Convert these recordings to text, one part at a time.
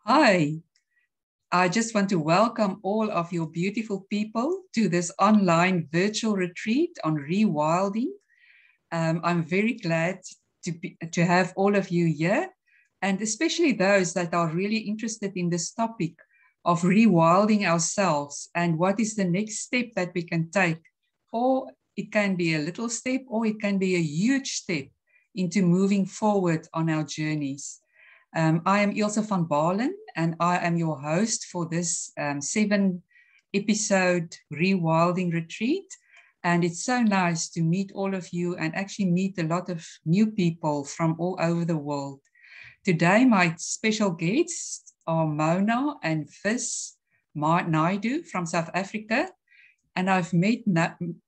Hi, I just want to welcome all of your beautiful people to this online virtual retreat on rewilding. I'm very glad to have all of you here, and especially those that are really interested in this topic of rewilding ourselves and what is the next step that we can take. Or it can be a little step, or it can be a huge step into moving forward on our journeys. I am Ilse van Balen, and I am your host for this 7-episode Rewilding Retreat. And it's so nice to meet all of you and actually meet a lot of new people from all over the world. Today, my special guests are Mona and Vis Naidoo from South Africa. And I've met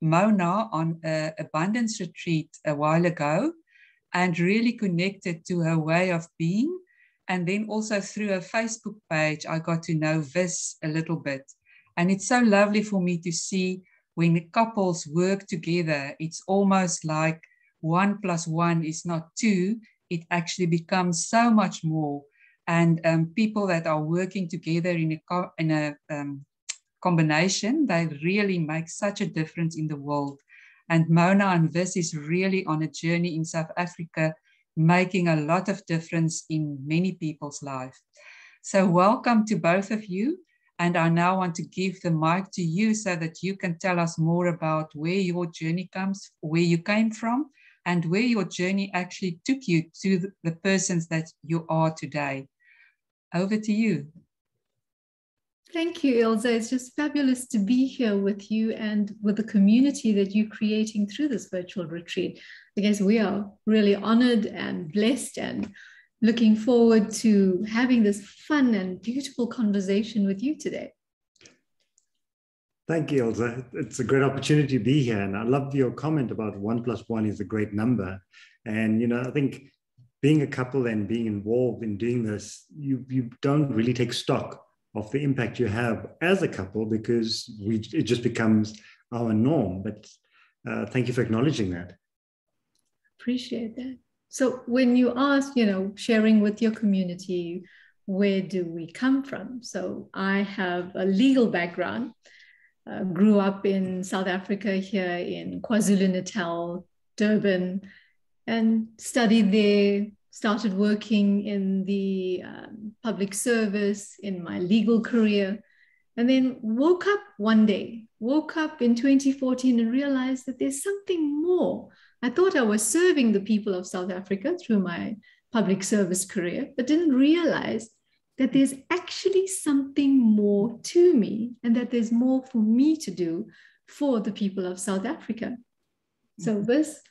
Mona on an abundance retreat a while ago and really connected to her way of being. And then also through her Facebook page, I got to know Vis a little bit. And it's so lovely for me to see when the couples work together, it's almost like 1 + 1 is not 2. It actually becomes so much more. And people that are working together in a combination, they really make such a difference in the world. And Mona and Vis is really on a journey in South Africa, making a lot of difference in many people's lives. So welcome to both of you. And I now want to give the mic to you so that you can tell us more about where your journey comes, where you came from, and where your journey actually took you to the persons that you are today. Over to you. Thank you, Ilse. It's just fabulous to be here with you and with the community that you're creating through this virtual retreat. I guess we are really honored and blessed and looking forward to having this fun and beautiful conversation with you today. Thank you, Ilse. It's a great opportunity to be here. And I love your comment about 1 + 1 is a great number. And, I think being a couple and being involved in doing this, you don't really take stock of the impact you have as a couple because it just becomes our norm. But thank you for acknowledging that. Appreciate that. So when you ask, sharing with your community, where do we come from? So I have a legal background, grew up in South Africa here in KwaZulu-Natal, Durban, and studied there. Started working in the public service in my legal career, and then woke up in 2014 and realized that there's something more. I thought I was serving the people of South Africa through my public service career, but didn't realize that there's actually something more to me and that there's more for me to do for the people of South Africa. So this.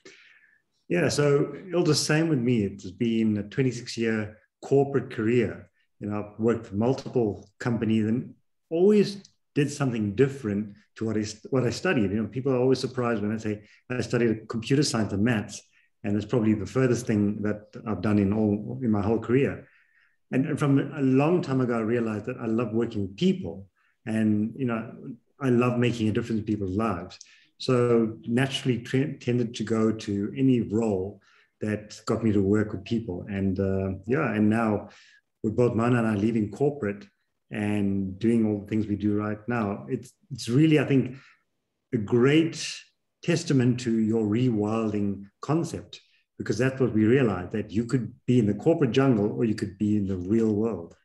Yeah, so Ilse, same with me. It's been a 26-year corporate career. I've worked for multiple companies and always did something different to what I studied. People are always surprised when I say I studied computer science and maths, and it's probably the furthest thing that I've done in my whole career. And from a long time ago, I realized that I love working with people, and I love making a difference in people's lives. So naturally tended to go to any role that got me to work with people. And and now with both Mona and I leaving corporate and doing all the things we do right now, it's really, I think, a great testament to your rewilding concept, because that's what we realized, that you could be in the corporate jungle or you could be in the real world.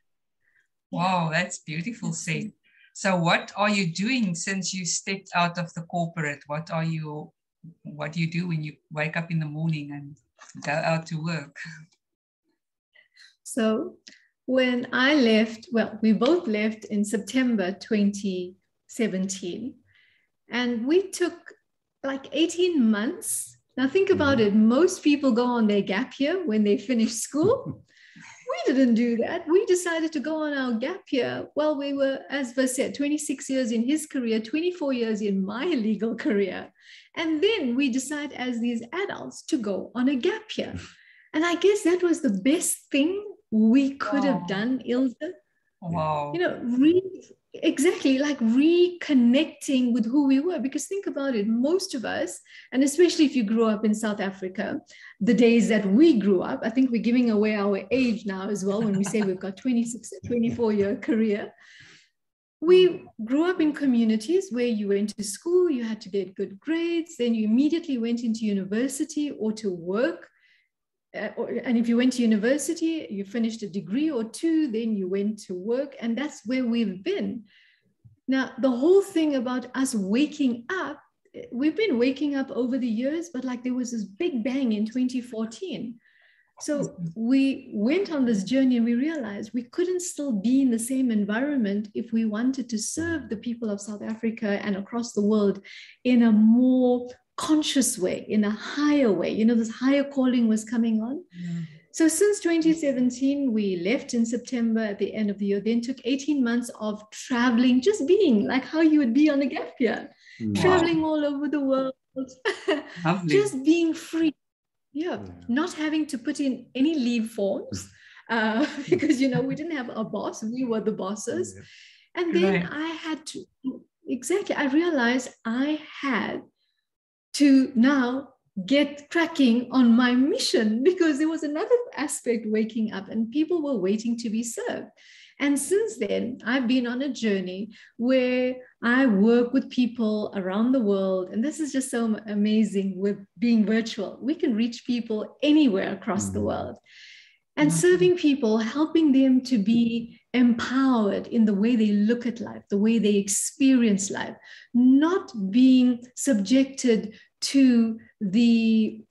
Wow, that's beautiful said. So what are you doing since you stepped out of the corporate? What do you do when you wake up in the morning and go out to work? So when I left, we both left in September 2017, and we took like 18 months. Now think about it. Most people go on their gap year when they finish school. We didn't do that. We decided to go on our gap year. Well, we were, as Vis said, 26 years in his career, 24 years in my legal career. And then we decide as these adults to go on a gap year. And I guess that was the best thing we could have done, Ilse. Wow. You know, exactly, like reconnecting with who we were. Because think about it, most of us, and especially if you grew up in South Africa, the days that we grew up, I think we're giving away our age now as well when we say we've got 26 or 24-year career. We grew up in communities where you went to school, you had to get good grades, then you immediately went into university or to work. And if you went to university, you finished a degree or two, then you went to work, and that's where we've been. Now, the whole thing about us waking up, we've been waking up over the years, but like there was this big bang in 2014. So we went on this journey and we realized we couldn't still be in the same environment if we wanted to serve the people of South Africa and across the world in a more conscious way, in a higher way. You know, this higher calling was coming on. Yeah. So since 2017, we left in September at the end of the year, then took 18 months of traveling, just being like how you would be on a gap year, traveling all over the world, just being free. Yeah, not having to put in any leave forms because, you know, we didn't have a boss. We were the bosses. And then I had to, I realized I had to now get cracking on my mission, because there was another aspect waking up and people were waiting to be served. And since then, I've been on a journey where I work with people around the world. And this is just so amazing with being virtual. We can reach people anywhere across the world. And serving people, helping them to be empowered in the way they look at life, the way they experience life, not being subjected to the,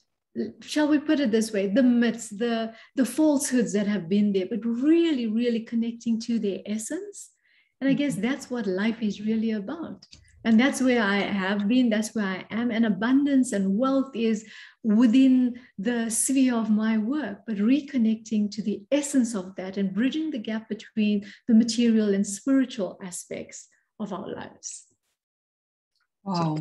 shall we put it this way, the myths, the falsehoods that have been there, but really, really connecting to their essence. And I guess that's what life is really about. And that's where I have been, that's where I am. And abundance and wealth is within the sphere of my work, but reconnecting to the essence of that and bridging the gap between the material and spiritual aspects of our lives. Wow.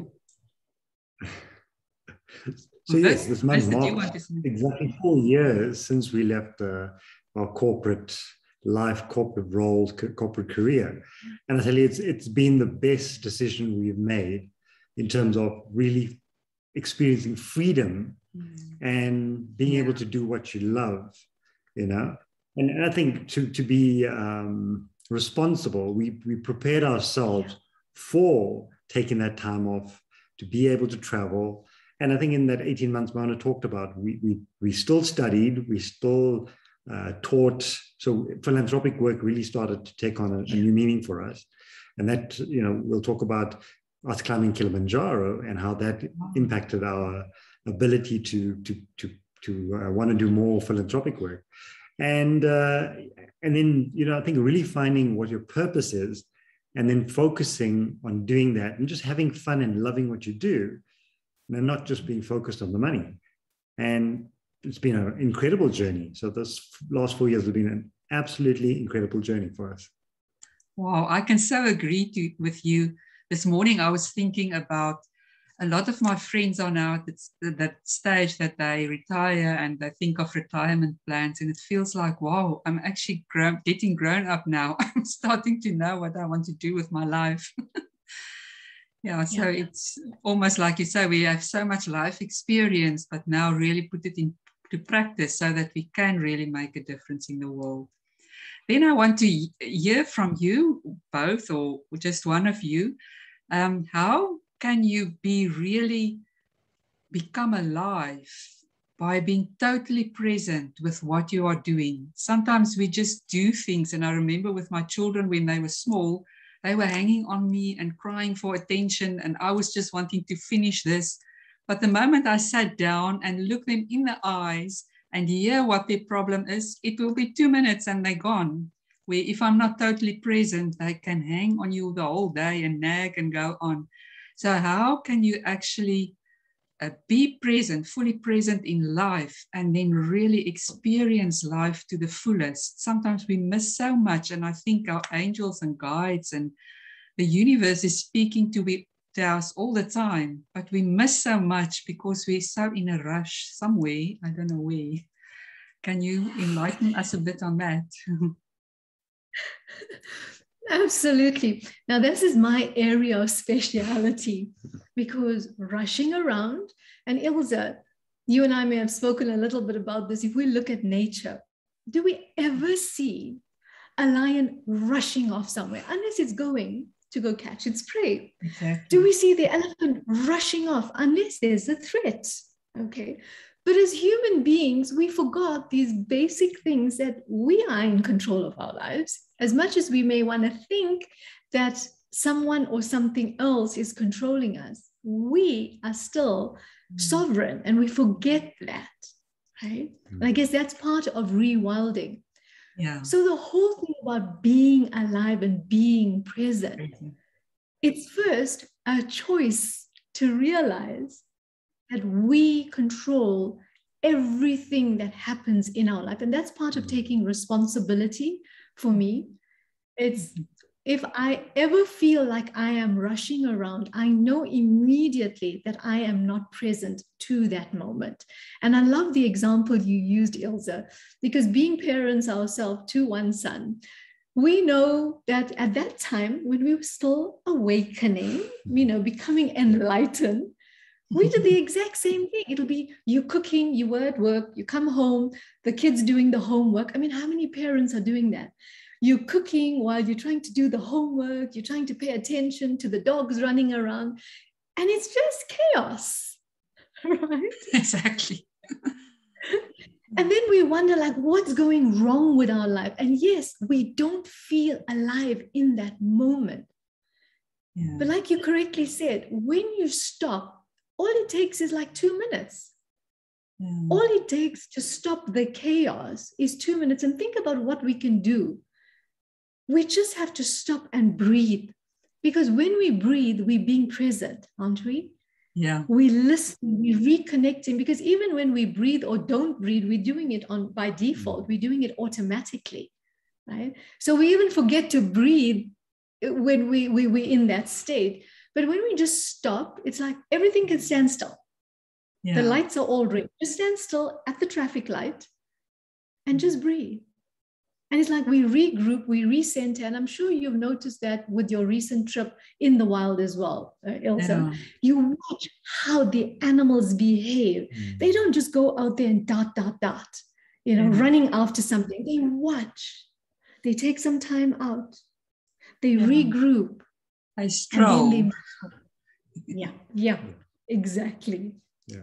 So yes, this month marks exactly 4 years since we left our corporate life, corporate role, corporate career. And I tell you, it's been the best decision we've made in terms of really experiencing freedom and being able to do what you love, you know. And I think to be responsible, we prepared ourselves for taking that time off, to be able to travel. And I think in that 18 months Mona talked about, we still studied, we still taught. So philanthropic work really started to take on a new meaning for us. And that, you know, we'll talk about us climbing Kilimanjaro and how that impacted our ability to want to do more philanthropic work. And then, you know, I think really finding what your purpose is and then focusing on doing that and just having fun and loving what you do, and not just being focused on the money. And it's been an incredible journey. So this last 4 years have been an absolutely incredible journey for us. Wow, I can so agree with you. This morning I was thinking about a lot of my friends are now at that stage that they retire and they think of retirement plans, and it feels like, wow, I'm actually getting grown up now. I'm starting to know what I want to do with my life. So it's almost like you say, we have so much life experience, but now really put it into practice so that we can really make a difference in the world. Then I want to hear from you both, or just one of you. How can you really become alive by being totally present with what you are doing? Sometimes we just do things, and I remember with my children when they were small, they were hanging on me and crying for attention, and I was just wanting to finish this. But the moment I sat down and looked them in the eyes and hear what their problem is, it will be 2 minutes and they're gone. Where if I'm not totally present, they can hang on you the whole day and nag and go on. So how can you actually be present, fully present in life, and then really experience life to the fullest? Sometimes we miss so much, and I think our angels and guides and the universe is speaking to us all the time, but we miss so much because we're so in a rush somewhere. I don't know where. Can you enlighten us a bit on that? Absolutely. Now, this is my area of speciality, because rushing around, and Ilse, you and I may have spoken a little bit about this. If we look at nature, do we ever see a lion rushing off somewhere, unless it's going to go catch its prey? Exactly. Do we see the elephant rushing off unless there's a threat? Okay. But as human beings, we forgot these basic things, that we are in control of our lives. As much as we may want to think that someone or something else is controlling us, we are still sovereign, and we forget that, right? And I guess that's part of rewilding. Yeah. So the whole thing about being alive and being present, it's first a choice to realize that we control everything that happens in our life. And that's part of taking responsibility for me. It's, if I ever feel like I am rushing around, I know immediately that I am not present to that moment. And I love the example you used, Ilse, because being parents ourselves to one son, we know that at that time, when we were still awakening, becoming enlightened, we did the exact same thing. It'll be you cooking, you were at work, you come home, the kids doing the homework. I mean, how many parents are doing that? You're cooking while you're trying to do the homework, you're trying to pay attention to the dogs running around, and it's just chaos, right? Exactly. And then we wonder, like, what's going wrong with our life? And yes, we don't feel alive in that moment. Yeah. But like you correctly said, when you stop, all it takes is like 2 minutes. Yeah. All it takes to stop the chaos is 2 minutes. And think about what we can do. We just have to stop and breathe. Because when we breathe, we're being present, aren't we? Yeah. We listen, we're reconnecting. Because even when we breathe or don't breathe, we're doing it by default. We're doing it automatically, right? So we even forget to breathe when we're in that state. But when we just stop, it's like everything can stand still. Yeah. The lights are all red. Just stand still at the traffic light and just breathe. And it's like we regroup, we recenter. And I'm sure you've noticed that with your recent trip in the wild as well, Ilse. Yeah. You watch how the animals behave. They don't just go out there and dot, running after something. They watch. They take some time out. They regroup. I stroll. Yeah, exactly. Yeah.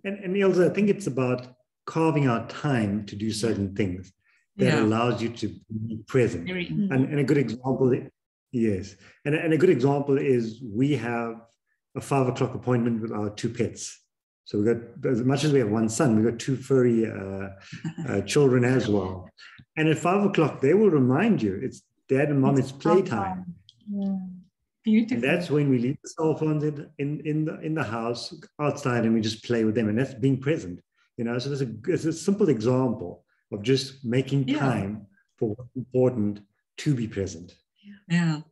And Ilse, I think it's about carving out time to do certain things that allows you to be present. And a good example, yes. And a good example is we have a 5 o'clock appointment with our 2 pets. So we've got, as much as we have one son, we've got 2 furry children as well. And at 5 o'clock, they will remind you, it's dad and mom, it's playtime. Yeah. Beautiful. And that's when we leave the cell phones in the house outside, and we just play with them, and that's being present. So it's a simple example of just making time for what's important to be present. Yeah,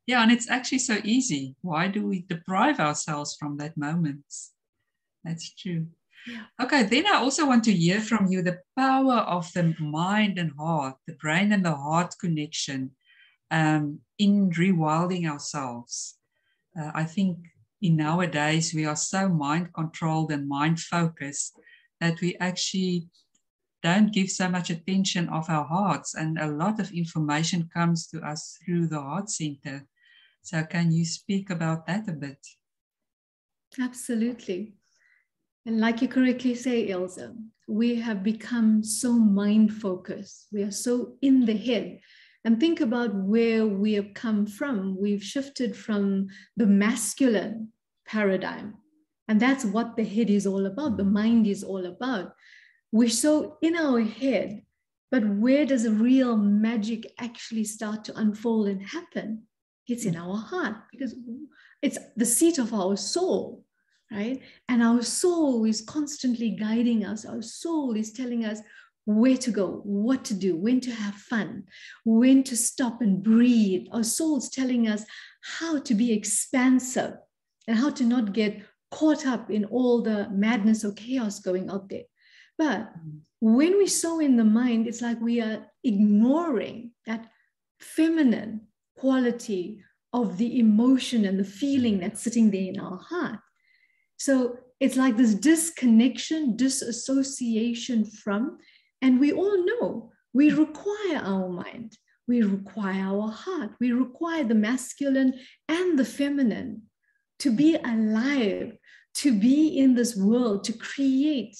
and it's actually so easy. Why do we deprive ourselves from that moment? That's true. Yeah. Okay, then I also want to hear from you the power of the mind and heart, the brain and the heart connection. In rewilding ourselves. I think in nowadays we are so mind controlled and mind focused that we actually don't give so much attention of our hearts, and a lot of information comes to us through the heart center. So can you speak about that a bit? Absolutely. And like you correctly say, Ilse, we have become so mind focused. We are so in the head. And think about where we have come from. We've shifted from the masculine paradigm. And that's what the head is all about. The mind is all about. We're so in our head, but where does the real magic actually start to unfold and happen? It's in our heart, because it's the seat of our soul, right? And our soul is constantly guiding us. Our soul is telling us where to go, what to do, when to have fun, when to stop and breathe. Our soul's telling us how to be expansive and how to not get caught up in all the madness or chaos going out there. But when we sow in the mind, it's like we are ignoring that feminine quality of the emotion and the feeling that's sitting there in our heart. So it's like this disconnection, disassociation from, and we all know we require our mind, we require our heart, we require the masculine and the feminine to be alive, to be in this world, to create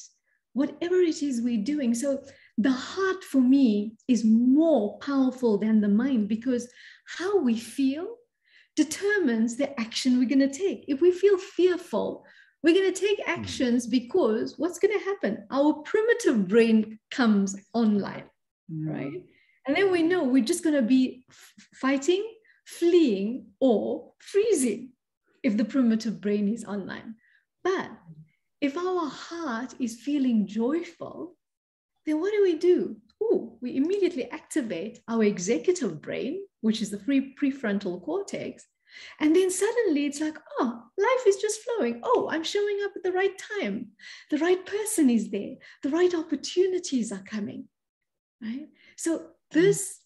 whatever it is we're doing. So the heart for me is more powerful than the mind, because how we feel determines the action we're going to take. If we feel fearful, we're going to take actions, because what's going to happen? Our primitive brain comes online, right? And then we know we're just going to be fighting, fleeing, or freezing if the primitive brain is online. But if our heart is feeling joyful, then what do? We immediately activate our executive brain, which is the prefrontal cortex. And then suddenly it's like, oh, life is just flowing. Oh, I'm showing up at the right time. The right person is there. The right opportunities are coming, right? So this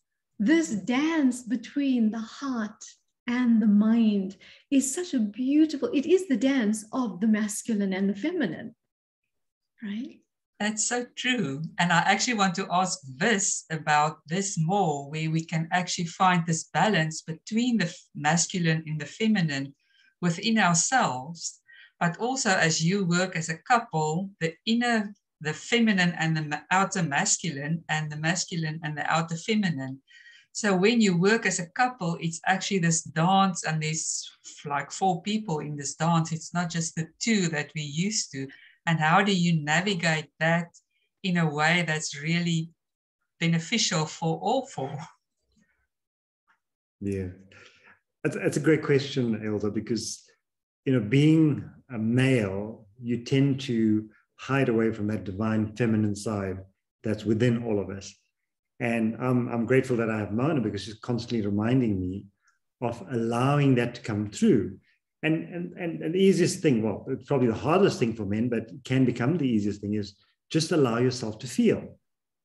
dance between the heart and the mind is such a beautiful, it is the dance of the masculine and the feminine, right? That's so true. And I actually want to ask this about this more, where we can actually find this balance between the masculine and the feminine within ourselves, but also as you work as a couple, the feminine and the outer masculine, and the masculine and the outer feminine. So when you work as a couple, it's actually this dance, and there's like 4 people in this dance. It's not just the 2 that we used to. And how do you navigate that in a way that's really beneficial for all 4? Yeah, that's a great question, Elder, because, being a male, you tend to hide away from that divine feminine side that's within all of us. And I'm grateful that I have Mona, because she's constantly reminding me of allowing that to come through. And the easiest thing, well, it's probably the hardest thing for men, but can become the easiest thing, is just allow yourself to feel,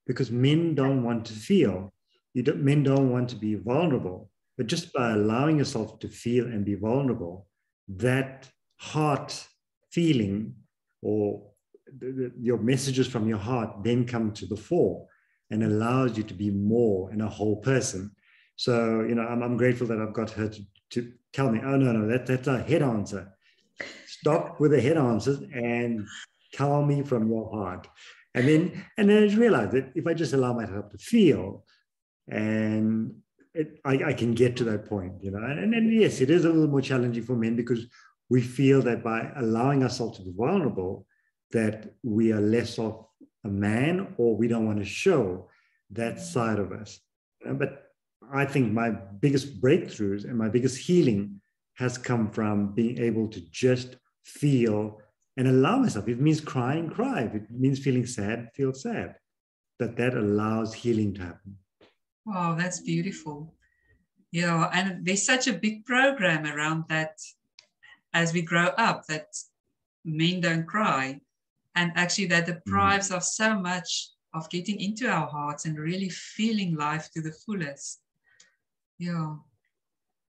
because men don't want to feel. Men don't want to be vulnerable, but just by allowing yourself to feel and be vulnerable, that heart feeling, or your messages from your heart then come to the fore and allows you to be more in a whole person. So, I'm grateful that I've got her to tell me, oh, no, that's a head answer. Stop with the head answers and tell me from your heart. And then I just realized that if I just allow myself to feel, and I can get to that point, And then, yes, it is a little more challenging for men, because we feel that by allowing ourselves to be vulnerable, that we are less of a man, or we don't want to show that side of us. But I think my biggest breakthroughs and my biggest healing has come from being able to just feel and allow myself. If it means crying, cry. If it means feeling sad, feel sad. That allows healing to happen. Wow, that's beautiful. Yeah, and there's such a big program around that as we grow up, that men don't cry. And actually that deprives us so much of getting into our hearts and really feeling life to the fullest. Yeah.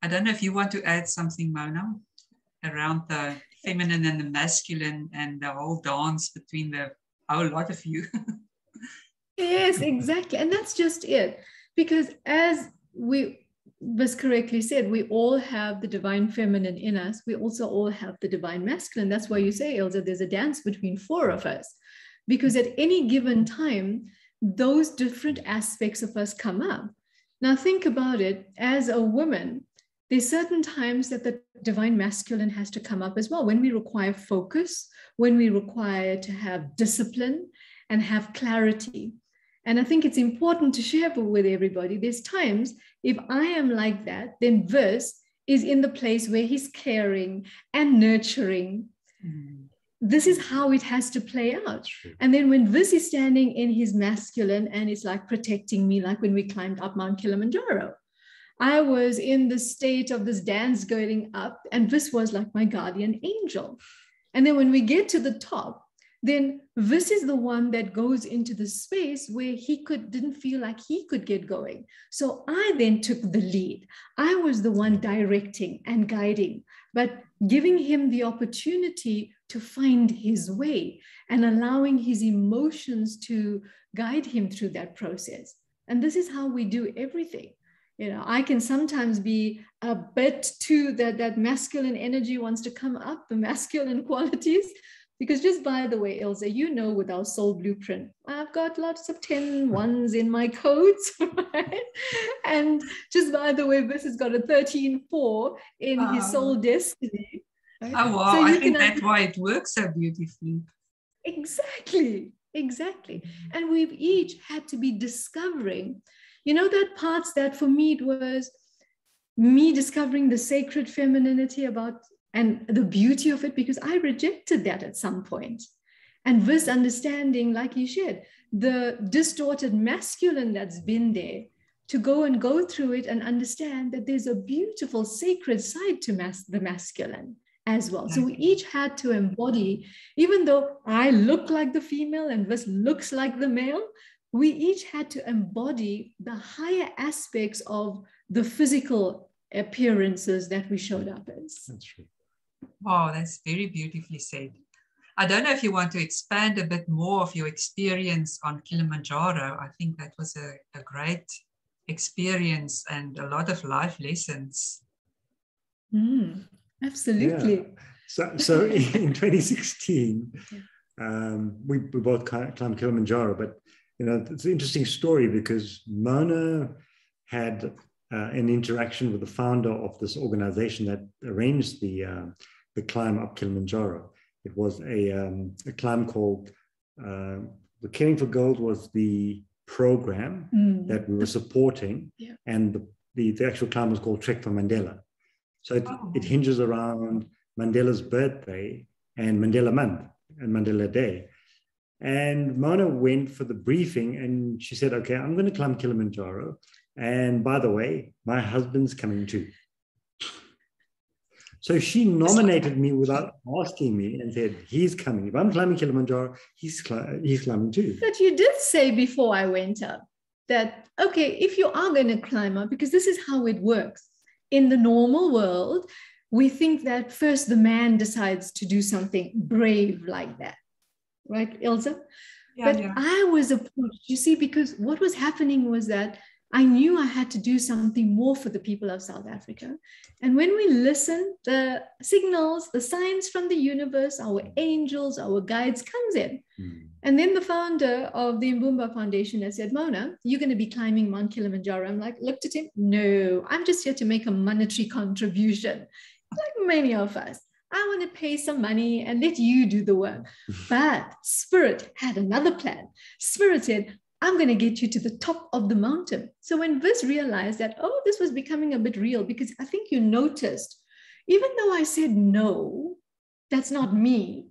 I don't know if you want to add something, Mona, around the feminine and the masculine and the whole dance between the whole lot of you. Yes, exactly. And that's just it. Because as was correctly said, we all have the divine feminine in us. We also all have the divine masculine. That's why you say, Elsa, there's a dance between 4 of us. Because at any given time, those different aspects of us come up. Now think about it, as a woman, there's certain times that the divine masculine has to come up as well, when we require focus, when we require to have discipline and have clarity. And I think it's important to share with everybody, there's times, if I am like that, then Vis is in the place where he's caring and nurturing. This is how it has to play out. And then when Vis is standing in his masculine and it's like protecting me, like when we climbed up Mount Kilimanjaro, I was in the state of this dance going up, and Vis was like my guardian angel. And then when we get to the top, then this is the one that goes into the space where he didn't feel like he could get going. So I then took the lead. I was the one directing and guiding, but giving him the opportunity to find his way and allowing his emotions to guide him through that process. And this is how we do everything. I can sometimes be a bit too, that masculine energy wants to come up, the masculine qualities. Because just by the way, Ilse, with our soul blueprint, I've got lots of 10 ones in my codes, right? And just by the way, this has got a 13-4 in his soul destiny. Right? Oh, wow. So I think that's why it works so beautifully. Exactly. And we've each had to be discovering, that parts that for me, it was me discovering the sacred femininity and the beauty of it, because I rejected that at some point. And this understanding, like you shared, the distorted masculine that's been there, to go through it and understand that there's a beautiful sacred side to the masculine as well. So we each had to embody, even though I look like the female and this looks like the male, we each had to embody the higher aspects of the physical appearances that we showed up as. That's true. Wow, that's very beautifully said. I don't know if you want to expand a bit more of your experience on Kilimanjaro. I think that was a great experience and a lot of life lessons. Absolutely. Yeah. So in 2016, we both climbed Kilimanjaro, but it's an interesting story because Mona had an interaction with the founder of this organization that arranged the climb up Kilimanjaro. It was a climb called the Caring for Gold was the program that we were supporting, and the actual climb was called Trek for Mandela. So it hinges around Mandela's birthday and Mandela Month and Mandela Day. And Mona went for the briefing and she said, okay, I'm going to climb Kilimanjaro. And by the way, my husband's coming too. So she nominated me without asking me and said, he's coming. If I'm climbing Kilimanjaro, he's climbing too. But you did say before I went up that, okay, if you are going to climb up, because this is how it works. In the normal world, we think that first the man decides to do something brave like that. Right, Ilse? I was approached, you see, because what was happening was that I knew I had to do something more for the people of South Africa. And when we listen, the signals, the signs from the universe, our angels, our guides comes in. And then the founder of the Mbumba Foundation has said, Mona, you're going to be climbing Mount Kilimanjaro. I'm like, looked at him. No, I'm just here to make a monetary contribution. Like many of us. I want to pay some money and let you do the work. But Spirit had another plan. Spirit said, I'm going to get you to the top of the mountain. So when Viz realized that, this was becoming a bit real, because I think you noticed, even though I said, no, that's not me,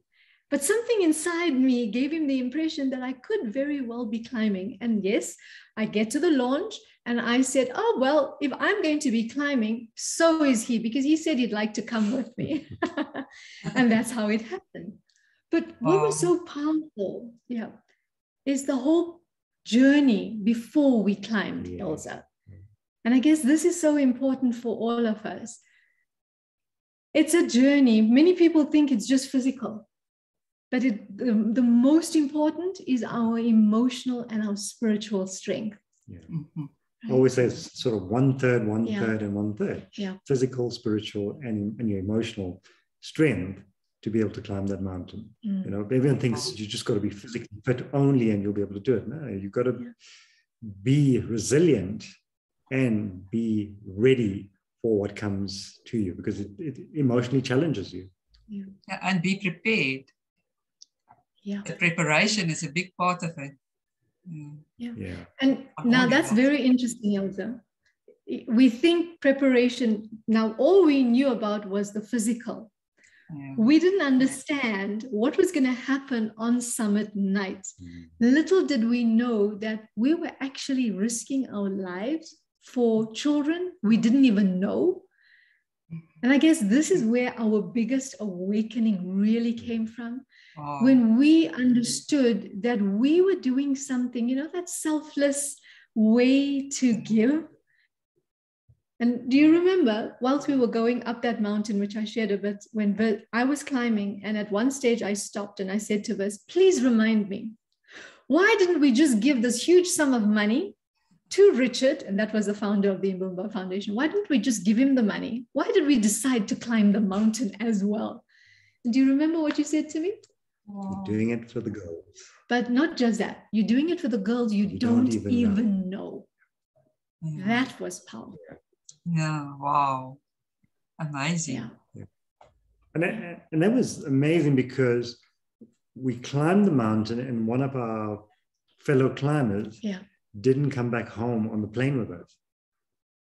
but something inside me gave him the impression that I could very well be climbing. And yes, I get to the launch and I said, well, if I'm going to be climbing, so is he, because he said he'd like to come with me. And that's how it happened. But what was so powerful, is the whole journey before we climbed, Elsa. And I guess this is so important for all of us. It's a journey. Many people think it's just physical, but the most important is our emotional and our spiritual strength. I always say it's sort of 1/3, 1/3, and 1/3. Physical, spiritual, and your emotional strength to be able to climb that mountain. Everyone thinks you just got to be physically fit only and you'll be able to do it. No, you've got to be resilient and be ready for what comes to you, because it emotionally challenges you. And be prepared. The preparation is a big part of it. And now that's very interesting, Elsa. We think preparation, now all we knew about was the physical. We didn't understand what was going to happen on summit night. Little did we know that we were actually risking our lives for children we didn't even know. And I guess this is where our biggest awakening really came from. Wow. When we understood that we were doing something, that selfless way to give. And do you remember, whilst we were going up that mountain, which I shared a bit, when I was climbing, and at one stage I stopped and I said to Vis, please remind me, why didn't we just give this huge sum of money to Richard? And that was the founder of the Mbumba Foundation. Why didn't we just give him the money? Why did we decide to climb the mountain as well? And do you remember what you said to me? You're doing it for the girls. But not just that. You're doing it for the girls you don't even know. Yeah. That was powerful. Yeah, wow. Amazing. Yeah. And that was amazing because we climbed the mountain and one of our fellow climbers didn't come back home on the plane with us.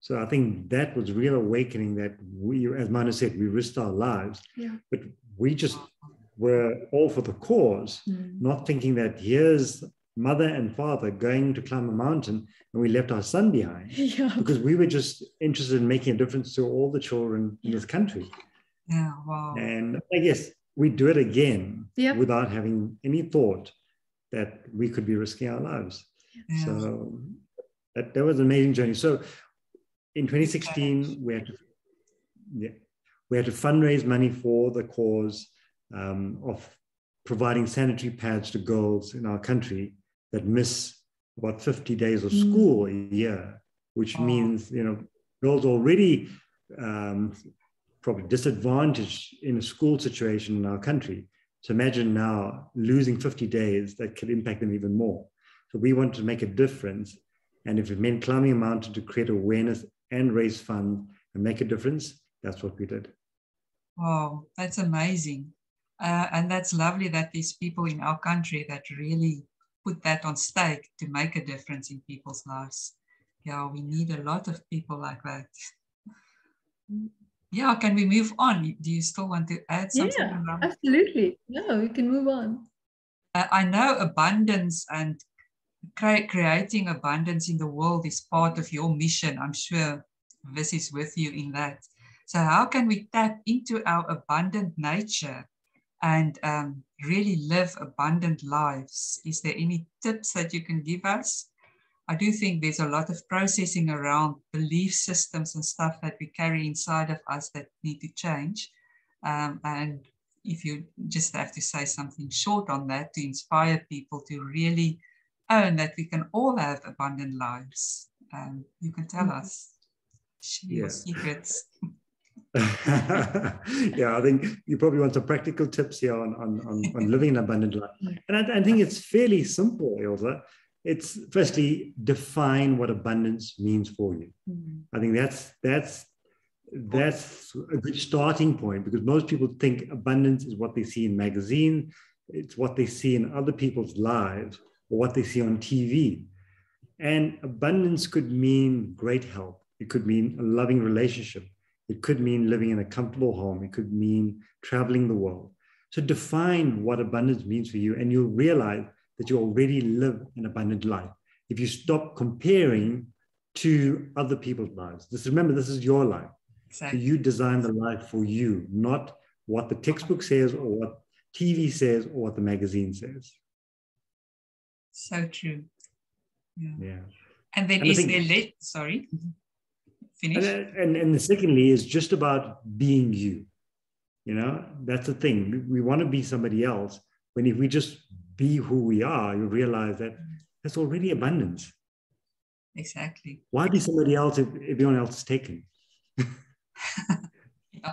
So I think that was real awakening that we, as Manu said, we risked our lives, but we just were all for the cause, not thinking that here's mother and father going to climb a mountain and we left our son behind because we were just interested in making a difference to all the children in this country. Yeah, wow. And I guess we do it again without having any thought that we could be risking our lives. Yeah. So that was an amazing journey. So in 2016, we had to fundraise money for the cause of providing sanitary pads to girls in our country that miss about 50 days of school a year, which means, girls already probably disadvantaged in a school situation in our country. So imagine now losing 50 days, that could impact them even more. So we want to make a difference. And if it meant climbing a mountain to create awareness and raise funds and make a difference, that's what we did. Wow, that's amazing. And that's lovely that there's people in our country that really put that on stake to make a difference in people's lives. Yeah, we need a lot of people like that. Yeah, can we move on? Do you still want to add something? Yeah, absolutely. No, we can move on. I know abundance and creating abundance in the world is part of your mission. I'm sure this is with you in that. So how can we tap into our abundant nature and really live abundant lives? Is there any tips that you can give us? I do think there's a lot of processing around belief systems and stuff that we carry inside of us that need to change. And if you just have to say something short on that to inspire people to really own that we can all have abundant lives, you can tell us. Share your secrets. I think you probably want some practical tips here on living an abundant life. And I think it's fairly simple, Ilse. It's firstly, define what abundance means for you. I think that's a good starting point, because most people think abundance is what they see in magazines, it's what they see in other people's lives, or what they see on TV. And abundance could mean great health. It could mean a loving relationship. It could mean living in a comfortable home. It could mean traveling the world. So define what abundance means for you, and you'll realize that you already live an abundant life. If you stop comparing to other people's lives, just remember, this is your life. Exactly. So you design the life for you, not what the textbook says or what TV says or what the magazine says. So true. Yeah. And then sorry, finish. And the secondly is just about being you. That's the thing. We want to be somebody else. When if we just be who we are, you realize that that's already abundance. Exactly. Why be somebody else if everyone else is taken? Yeah,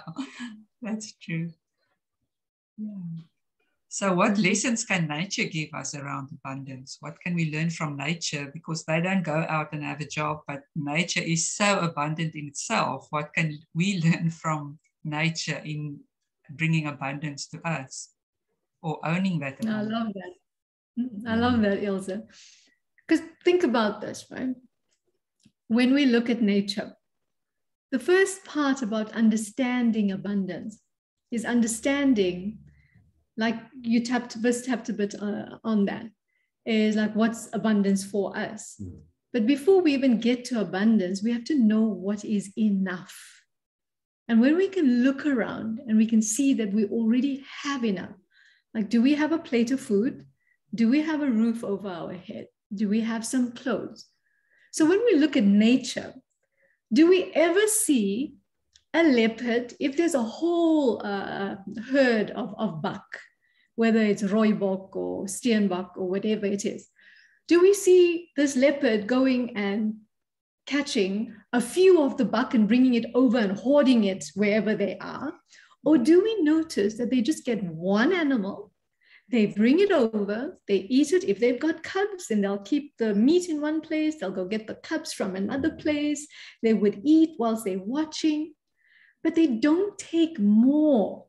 that's true. Yeah. So what lessons can nature give us around abundance? What can we learn from nature? Because they don't go out and have a job, but nature is so abundant in itself. What can we learn from nature in bringing abundance to us, or owning that abundance? I love that. I love that, Ilse. Because think about this, right? When we look at nature, the first part about understanding abundance is understanding, like you tapped a bit on that, is like, what's abundance for us? But before we even get to abundance, we have to know what is enough. And when we can look around and we can see that we already have enough, like, do we have a plate of food? Do we have a roof over our head? Do we have some clothes? So when we look at nature, do we ever see a leopard, if there's a whole herd of buck, whether it's rooibok or steenbok or whatever it is, do we see this leopard going and catching a few of the buck and bringing it over and hoarding it wherever they are? Or do we notice that they just get one animal, they bring it over, they eat it? If they've got cubs, then they'll keep the meat in one place, they'll go get the cubs from another place, they would eat whilst they're watching, but they don't take more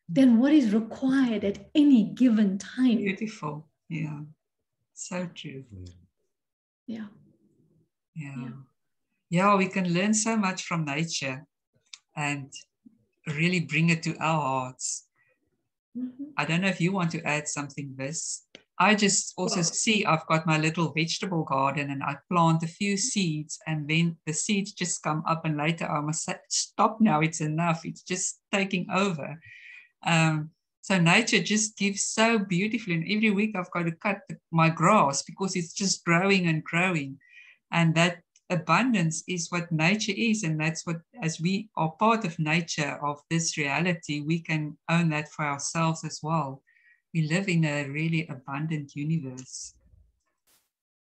than what is required at any given time. Beautiful. Yeah. So true. Yeah. Yeah, we can learn so much from nature and really bring it to our hearts. Mm-hmm. I don't know if you want to add something, Vis. I just also see I've got my little vegetable garden and I plant a few seeds and then the seeds just come up and later I must say, stop now, it's enough. It's just taking over. So nature just gives so beautifully, and every week I've got to cut my grass because it's just growing and growing. And that abundance is what nature is, and that's what, as we are part of nature, of this reality, we can own that for ourselves as well. We live in a really abundant universe.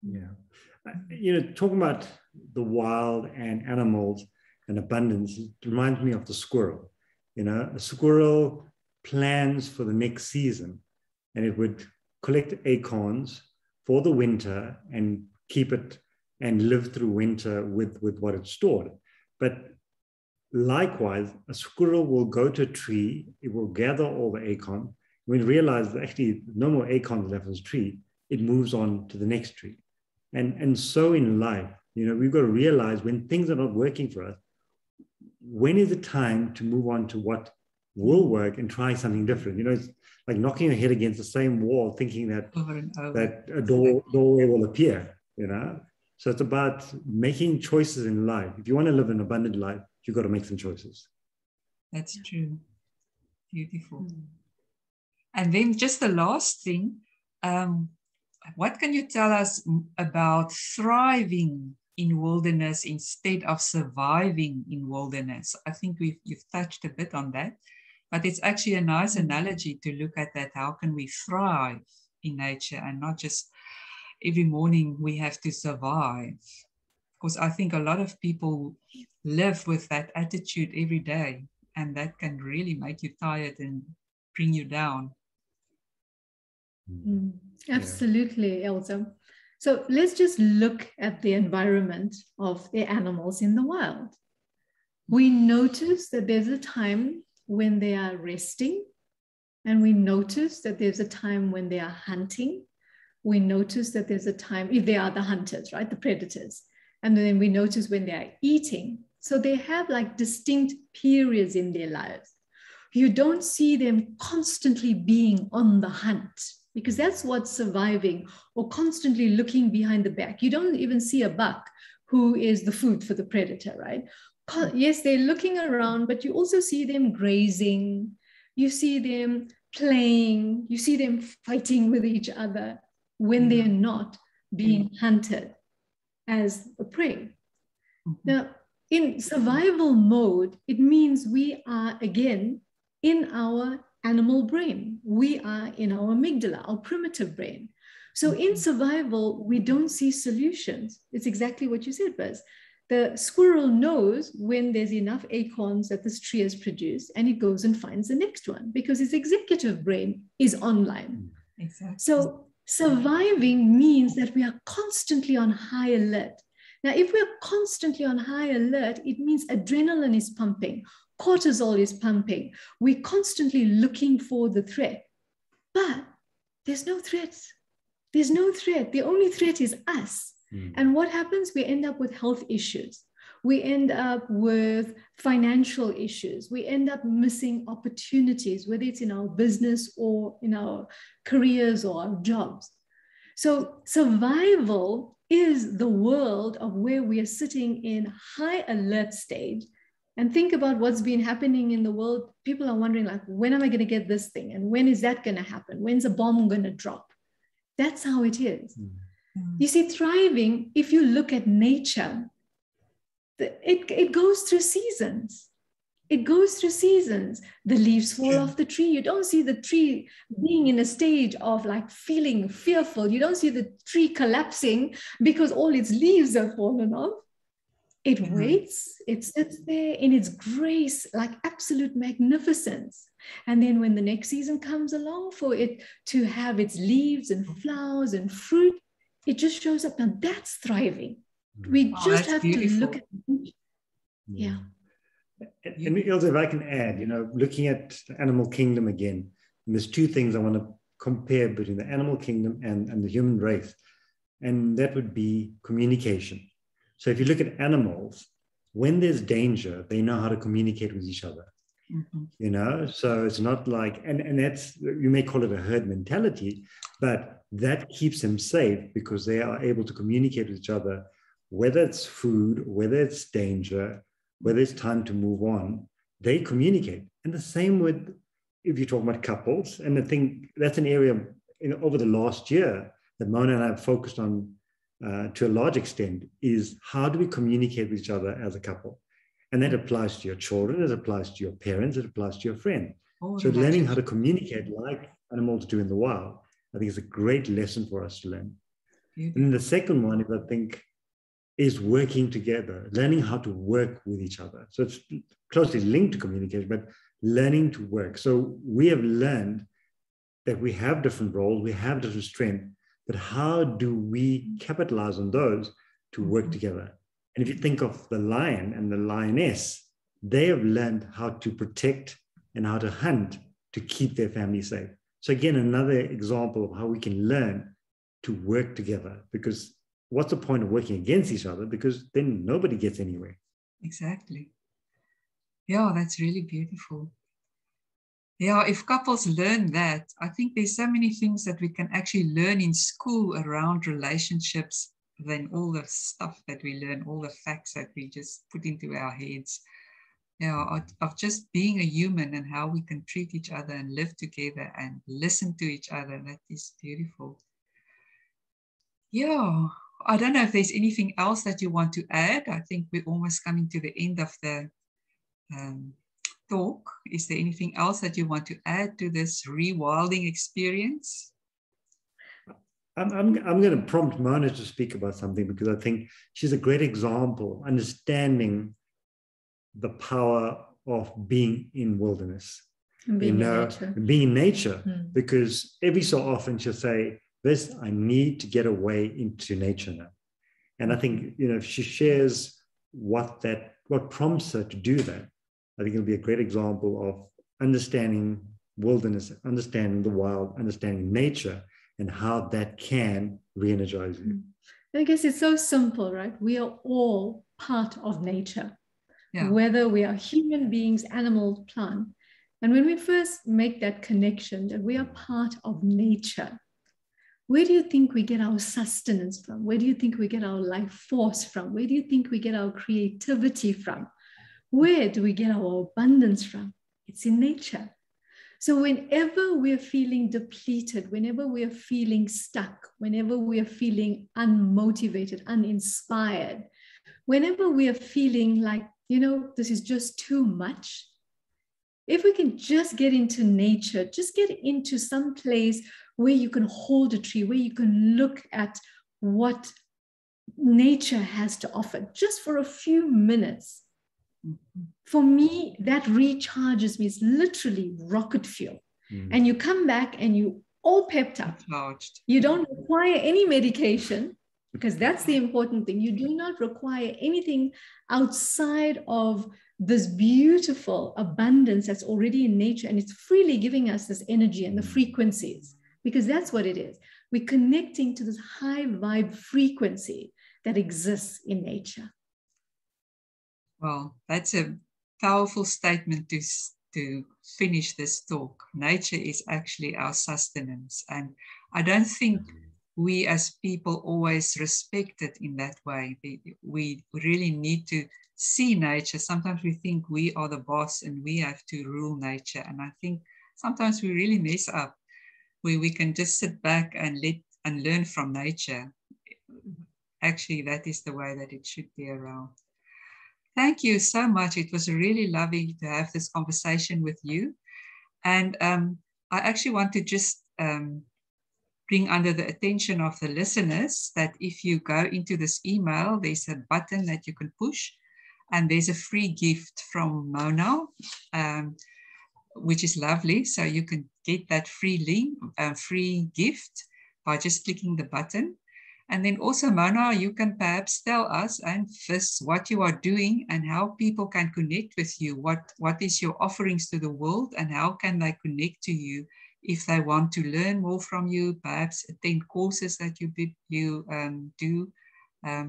Yeah. You know, talking about the wild and animals and abundance, it reminds me of the squirrel. You know, a squirrel plans for the next season and it would collect acorns for the winter and keep it and live through winter with what it's stored. But likewise, a squirrel will go to a tree, it will gather all the acorn. When it realizes that actually no more acorns left on this tree, it moves on to the next tree. And so in life, you know, we've got to realize when things are not working for us, when is the time to move on to what will work and try something different? You know, it's like knocking your head against the same wall, thinking that over and over. that a doorway will appear, you know? So it's about making choices in life. If you want to live an abundant life, you've got to make some choices. That's true. Beautiful. And then just the last thing, what can you tell us about thriving in wilderness instead of surviving in wilderness? I think you've touched a bit on that, but it's actually a nice analogy to look at that. How can we thrive in nature and not just every morning we have to survive? Because I think a lot of people live with that attitude every day, and that can really make you tired and bring you down. Absolutely, Elsa. So let's just look at the environment of the animals in the wild. We notice that there's a time when they are resting, and we notice that there's a time when they are hunting. We notice that there's a time, if they are the hunters, right, the predators, and then we notice when they are eating. So they have like distinct periods in their lives. You don't see them constantly being on the hunt, because that's what's surviving, or constantly looking behind the back. You don't even see a buck who is the food for the predator, right? Yes, they're looking around, but you also see them grazing. You see them playing. You see them fighting with each other when they're not being hunted as a prey. Now, in survival mode, it means we are, again, in our animal brain. We are in our amygdala, our primitive brain. So in survival, we don't see solutions. It's exactly what you said, Buzz. The squirrel knows when there's enough acorns that this tree has produced, and it goes and finds the next one because its executive brain is online. Exactly. So surviving means that we are constantly on high alert. Now, if we're constantly on high alert, it means adrenaline is pumping, cortisol is pumping. We're constantly looking for the threat, but there's no threats. There's no threat. The only threat is us. And what happens? We end up with health issues. We end up with financial issues. We end up missing opportunities, whether it's in our business or in our careers or our jobs. So survival is the world of where we are sitting in high alert stage. And think about what's been happening in the world. People are wondering, like, when am I going to get this thing? And when is that going to happen? When's a bomb going to drop? That's how it is. You see, thriving, if you look at nature, it goes through seasons. It goes through seasons. The leaves fall off the tree. You don't see the tree being in a stage of like feeling fearful. You don't see the tree collapsing because all its leaves have fallen off. It waits. It sits there in its grace, like absolute magnificence. And then when the next season comes along for it to have its leaves and flowers and fruit, it just shows up. Now that's thriving. We just have to look at it. Yeah. And Ilse, if I can add, looking at the animal kingdom again, and there's two things I want to compare between the animal kingdom and the human race, and that would be communication. So if you look at animals, when there's danger, they know how to communicate with each other. So it's not like, and that's, you may call it a herd mentality, but that keeps them safe because they are able to communicate with each other, whether it's food, whether it's danger, whether it's time to move on, they communicate. And the same with, if you talk about couples, and I think that's an area over the last year that Mona and I have focused on to a large extent, is how do we communicate with each other as a couple? And that applies to your children, it applies to your parents, it applies to your friends. So learning how to communicate like animals do in the wild, I think is a great lesson for us to learn. And then the second one, I think, is working together, learning how to work with each other. So it's closely linked to communication, but learning to work. So we have learned that we have different roles, we have different strengths, but how do we capitalize on those to work together? And if you think of the lion and the lioness, they have learned how to protect and how to hunt to keep their family safe. So again, another example of how we can learn to work together, because what's the point of working against each other? Because then nobody gets anywhere. Exactly. Yeah, that's really beautiful. Yeah, if couples learn that, I think there's so many things that we can actually learn in school around relationships than all the stuff that we learn, all the facts that we just put into our heads. Yeah, of just being a human and how we can treat each other and live together and listen to each other. That is beautiful. Yeah, I don't know if there's anything else that you want to add. I think we're almost coming to the end of the talk. Is there anything else that you want to add to this rewilding experience? I'm going to prompt Mona to speak about something, because I think she's a great example of understanding the power of being in wilderness, being in nature, because every so often she'll say, "This, I need to get away into nature now." And I think, if she shares what prompts her to do that, I think it'll be a great example of understanding wilderness, understanding the wild, understanding nature, and how that can re-energize you. I guess it's so simple, right? We are all part of nature, whether we are human beings, animals, plant. And when we first make that connection that we are part of nature, where do you think we get our sustenance from? Where do you think we get our life force from? Where do you think we get our creativity from? Where do we get our abundance from? It's in nature. So whenever we're feeling depleted, whenever we're feeling stuck, whenever we're feeling unmotivated, uninspired, whenever we're feeling like, this is just too much, if we can just get into nature, just get into some place where you can hold a tree, where you can look at what nature has to offer just for a few minutes. For me, that recharges me. It's literally rocket fuel. And you come back and you all pepped up. You don't require any medication, because that's the important thing. You do not require anything outside of this beautiful abundance that's already in nature, and it's freely giving us this energy and the frequencies, because that's what it is. We're connecting to this high vibe frequency that exists in nature. Well, that's a powerful statement to finish this talk. Nature is actually our sustenance. And I don't think we as people always respect it in that way. We really need to see nature. Sometimes we think we are the boss and we have to rule nature. And I think sometimes we really mess up. We can just sit back and learn from nature. Actually, that is the way that it should be around. Thank you so much. It was really lovely to have this conversation with you. And I actually want to just bring under the attention of the listeners that if you go into this email, there's a button that you can push, and there's a free gift from Mona, which is lovely. So you can get that free link, free gift by just clicking the button. And then also, Mona, you can perhaps tell us and Vis what you are doing and how people can connect with you. What is your offerings to the world, and how can they connect to you if they want to learn more from you, perhaps attend courses that you do.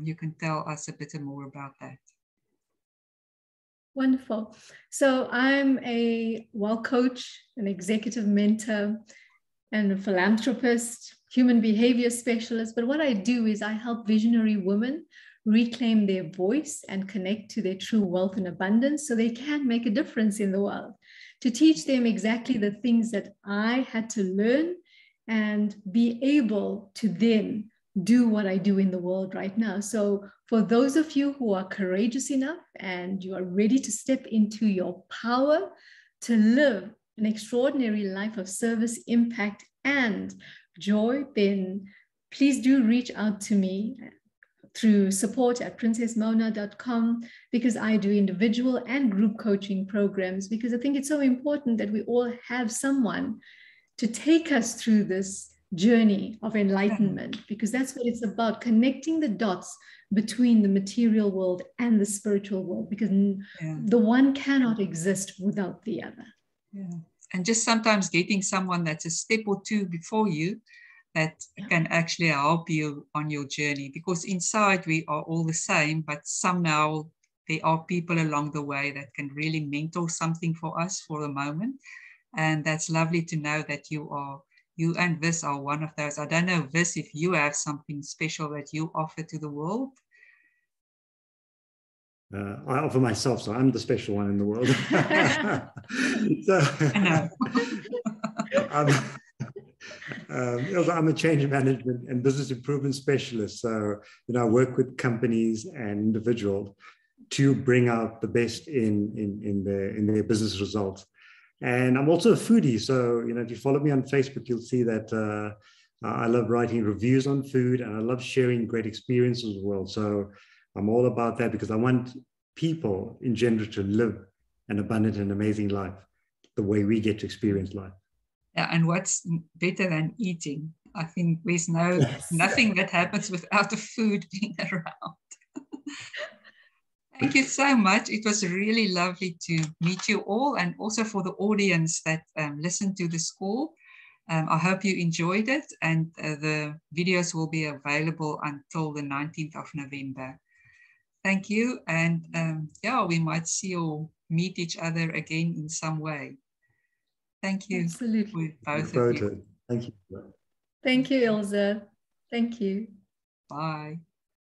You can tell us a bit more about that. Wonderful. So I'm a well coach, an executive mentor, and a philanthropist, human behavior specialist. But what I do is I help visionary women reclaim their voice and connect to their true wealth and abundance so they can make a difference in the world, to teach them exactly the things that I had to learn and be able to then do what I do in the world right now. So for those of you who are courageous enough and you are ready to step into your power to live an extraordinary life of service, impact, and joy, then please do reach out to me through support@princessmona.com, because I do individual and group coaching programs, because I think it's so important that we all have someone to take us through this journey of enlightenment, because that's what it's about, connecting the dots between the material world and the spiritual world, because the one cannot exist without the other. Yeah. And just sometimes getting someone that's a step or two before you that can actually help you on your journey, because inside we are all the same, but somehow there are people along the way that can really mentor something for us for the moment. And that's lovely to know that you and Vis are one of those. I don't know, Vis, if you have something special that you offer to the world. I offer myself, so I'm the special one in the world. So, I know. I'm a change management and business improvement specialist. So, I work with companies and individuals to bring out the best in their business results. And I'm also a foodie. So, if you follow me on Facebook, you'll see that I love writing reviews on food, and I love sharing great experiences as well. So I'm all about that, because I want people in general to live an abundant and amazing life the way we get to experience life. Yeah, and what's better than eating? I think there's nothing that happens without the food being around. Thank you so much. It was really lovely to meet you all, and also for the audience that listened to this call. I hope you enjoyed it, and the videos will be available until the 19th of November. Thank you, and we might see or meet each other again in some way. Thank you. Absolutely. Both of you. Thank you. Thank you, Ilse. Thank you. Bye.